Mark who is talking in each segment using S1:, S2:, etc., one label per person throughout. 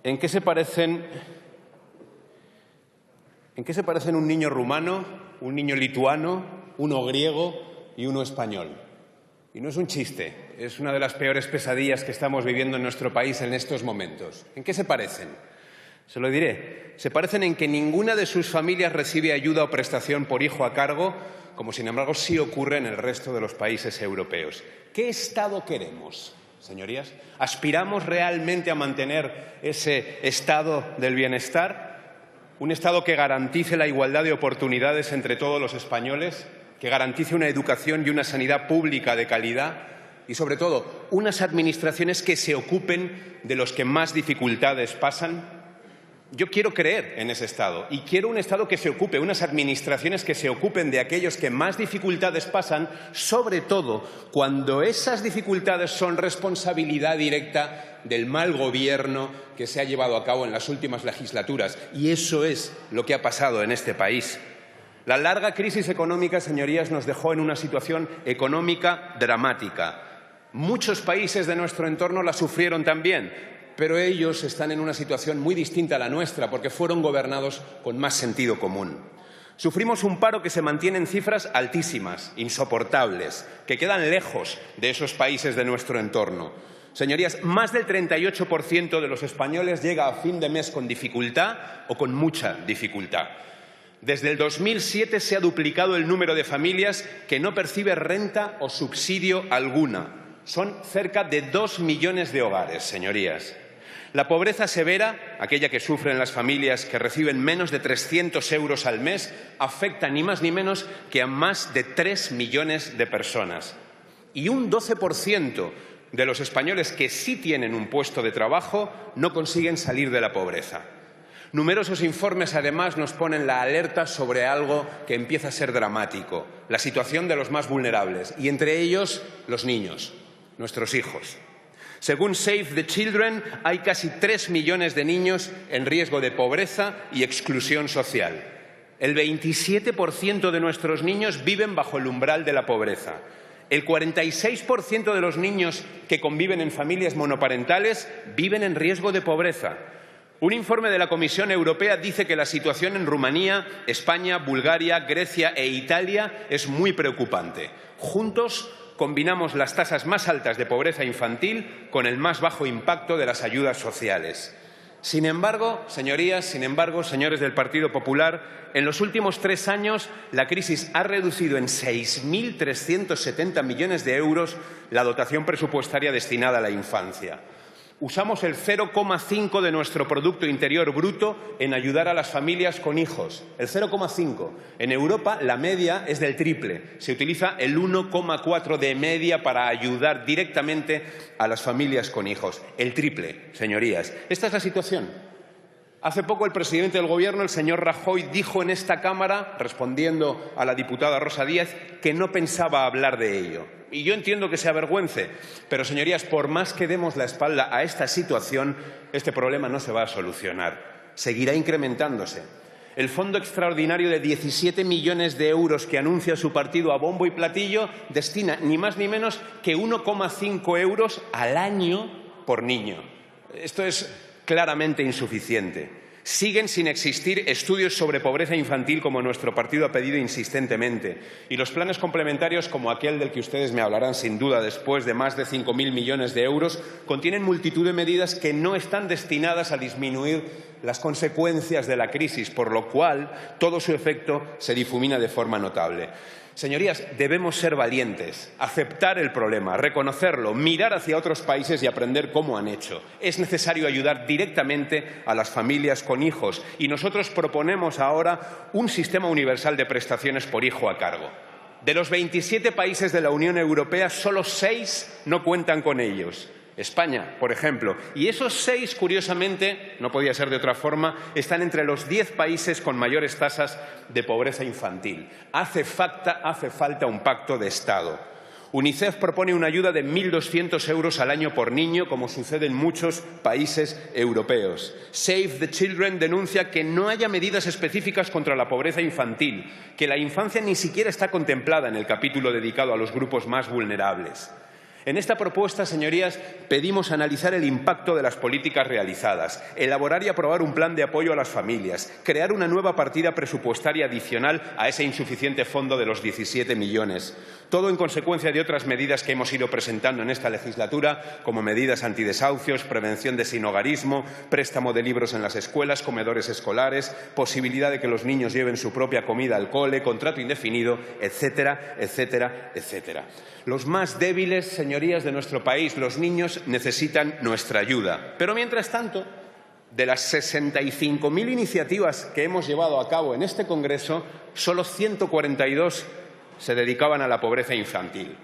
S1: ¿En qué se parecen un niño rumano, un niño lituano, uno griego y uno español? Y no es un chiste, es una de las peores pesadillas que estamos viviendo en nuestro país en estos momentos. ¿En qué se parecen? Se lo diré. Se parecen en que ninguna de sus familias recibe ayuda o prestación por hijo a cargo, como sin embargo sí ocurre en el resto de los países europeos. ¿Qué Estado queremos, señorías? ¿Aspiramos realmente a mantener ese estado del bienestar? ¿Un Estado que garantice la igualdad de oportunidades entre todos los españoles? ¿Que garantice una educación y una sanidad pública de calidad? Y, sobre todo, unas administraciones que se ocupen de los que más dificultades pasan. Yo quiero creer en ese Estado y quiero un Estado que se ocupe, unas administraciones que se ocupen de aquellos que más dificultades pasan, sobre todo cuando esas dificultades son responsabilidad directa del mal gobierno que se ha llevado a cabo en las últimas legislaturas. Y eso es lo que ha pasado en este país. La larga crisis económica, señorías, nos dejó en una situación económica dramática. Muchos países de nuestro entorno la sufrieron también, pero ellos están en una situación muy distinta a la nuestra porque fueron gobernados con más sentido común. Sufrimos un paro que se mantiene en cifras altísimas, insoportables, que quedan lejos de esos países de nuestro entorno. Señorías, más del 38% de los españoles llega a fin de mes con dificultad o con mucha dificultad. Desde el 2007 se ha duplicado el número de familias que no percibe renta o subsidio alguna. Son cerca de 2 millones de hogares, señorías. La pobreza severa, aquella que sufren las familias que reciben menos de 300 euros al mes, afecta ni más ni menos que a más de 3 millones de personas. Y un 12% de los españoles que sí tienen un puesto de trabajo no consiguen salir de la pobreza. Numerosos informes, además, nos ponen la alerta sobre algo que empieza a ser dramático, la situación de los más vulnerables, y entre ellos los niños, nuestros hijos. Según Save the Children, hay casi 3 millones de niños en riesgo de pobreza y exclusión social. El 27% de nuestros niños viven bajo el umbral de la pobreza. El 46% de los niños que conviven en familias monoparentales viven en riesgo de pobreza. Un informe de la Comisión Europea dice que la situación en Rumanía, España, Bulgaria, Grecia e Italia es muy preocupante. Juntos combinamos las tasas más altas de pobreza infantil con el más bajo impacto de las ayudas sociales. Sin embargo, señorías, señores del Partido Popular, en los últimos 3 años la crisis ha reducido en 6.370 millones de euros la dotación presupuestaria destinada a la infancia. Usamos el 0,5 de nuestro Producto Interior Bruto en ayudar a las familias con hijos. El 0,5. En Europa la media es del triple. Se utiliza el 1,4 de media para ayudar directamente a las familias con hijos. El triple, señorías. Esta es la situación. Hace poco el presidente del Gobierno, el señor Rajoy, dijo en esta Cámara, respondiendo a la diputada Rosa Díez, que no pensaba hablar de ello. Y yo entiendo que se avergüence, pero, señorías, por más que demos la espalda a esta situación, este problema no se va a solucionar. Seguirá incrementándose. El fondo extraordinario de 17 millones de euros que anuncia su partido a bombo y platillo destina ni más ni menos que 1,5 euros al año por niño. Esto es claramente insuficiente. Siguen sin existir estudios sobre pobreza infantil, como nuestro partido ha pedido insistentemente, y los planes complementarios, como aquel del que ustedes me hablarán sin duda después, de más de 5.000 millones de euros, contienen multitud de medidas que no están destinadas a disminuir las consecuencias de la crisis, por lo cual todo su efecto se difumina de forma notable. Señorías, debemos ser valientes, aceptar el problema, reconocerlo, mirar hacia otros países y aprender cómo han hecho. Es necesario ayudar directamente a las familias con hijos y nosotros proponemos ahora un sistema universal de prestaciones por hijo a cargo. De los 27 países de la Unión Europea, solo 6 no cuentan con ellos. España, por ejemplo, y esos 6, curiosamente, no podía ser de otra forma, están entre los 10 países con mayores tasas de pobreza infantil. Hace falta un pacto de Estado. UNICEF propone una ayuda de 1.200 euros al año por niño, como sucede en muchos países europeos. Save the Children denuncia que no haya medidas específicas contra la pobreza infantil, que la infancia ni siquiera está contemplada en el capítulo dedicado a los grupos más vulnerables. En esta propuesta, señorías, pedimos analizar el impacto de las políticas realizadas, elaborar y aprobar un plan de apoyo a las familias, crear una nueva partida presupuestaria adicional a ese insuficiente fondo de los 17 millones. Todo en consecuencia de otras medidas que hemos ido presentando en esta legislatura, como medidas antidesahucios, prevención de sinhogarismo, préstamo de libros en las escuelas, comedores escolares, posibilidad de que los niños lleven su propia comida al cole, contrato indefinido, etcétera, etcétera, etcétera. Los más débiles, señorías, de nuestro país, los niños, necesitan nuestra ayuda. Pero, mientras tanto, de las 65.000 iniciativas que hemos llevado a cabo en este Congreso, solo 142 se dedicaban a la pobreza infantil.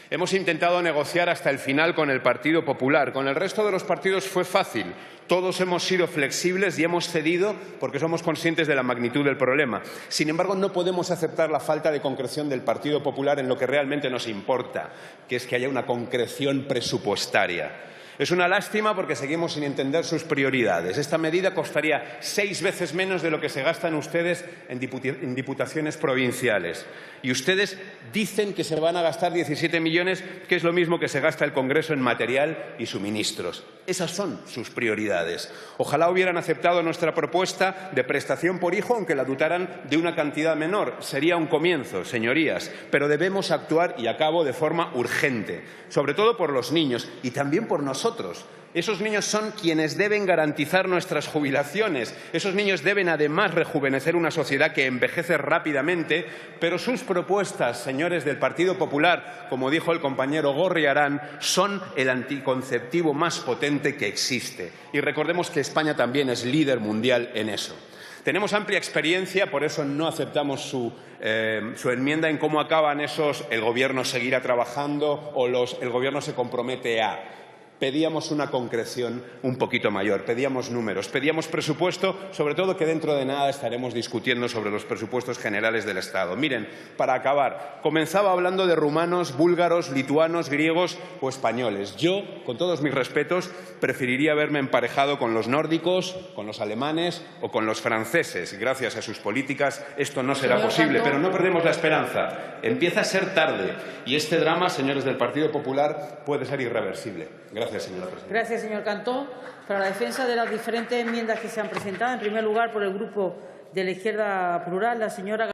S1: Hemos intentado negociar hasta el final con el Partido Popular. Con el resto de los partidos fue fácil. Todos hemos sido flexibles y hemos cedido porque somos conscientes de la magnitud del problema. Sin embargo, no podemos aceptar la falta de concreción del Partido Popular en lo que realmente nos importa, que es que haya una concreción presupuestaria. Es una lástima porque seguimos sin entender sus prioridades. Esta medida costaría 6 veces menos de lo que se gastan ustedes en diputaciones provinciales. Y ustedes dicen que se van a gastar 17 millones, que es lo mismo que se gasta el Congreso en material y suministros. Esas son sus prioridades. Ojalá hubieran aceptado nuestra propuesta de prestación por hijo, aunque la dotaran de una cantidad menor. Sería un comienzo, señorías, pero debemos actuar, y acabo, de forma urgente, sobre todo por los niños y también por nosotros. Esos niños son quienes deben garantizar nuestras jubilaciones. Esos niños deben, además, rejuvenecer una sociedad que envejece rápidamente, pero sus propuestas, señores del Partido Popular, como dijo el compañero Gorriarán, son el anticonceptivo más potente que existe. Y recordemos que España también es líder mundial en eso. Tenemos amplia experiencia, por eso no aceptamos su enmienda en cómo acaban esos «el Gobierno seguirá trabajando» o «el Gobierno se compromete a». Pedíamos una concreción un poquito mayor, pedíamos números, pedíamos presupuesto, sobre todo que dentro de nada estaremos discutiendo sobre los presupuestos generales del Estado. Miren, para acabar, comenzaba hablando de rumanos, búlgaros, lituanos, griegos o españoles. Yo, con todos mis respetos, preferiría verme emparejado con los nórdicos, con los alemanes o con los franceses. Gracias a sus políticas esto no será posible, pero no perdemos la esperanza. Empieza a ser tarde y este drama, señores del Partido Popular, puede ser irreversible. Gracias, señora presidenta.
S2: Gracias, señor Cantó. Para la defensa de las diferentes enmiendas que se han presentado, en primer lugar, por el Grupo de la Izquierda Plural, la señora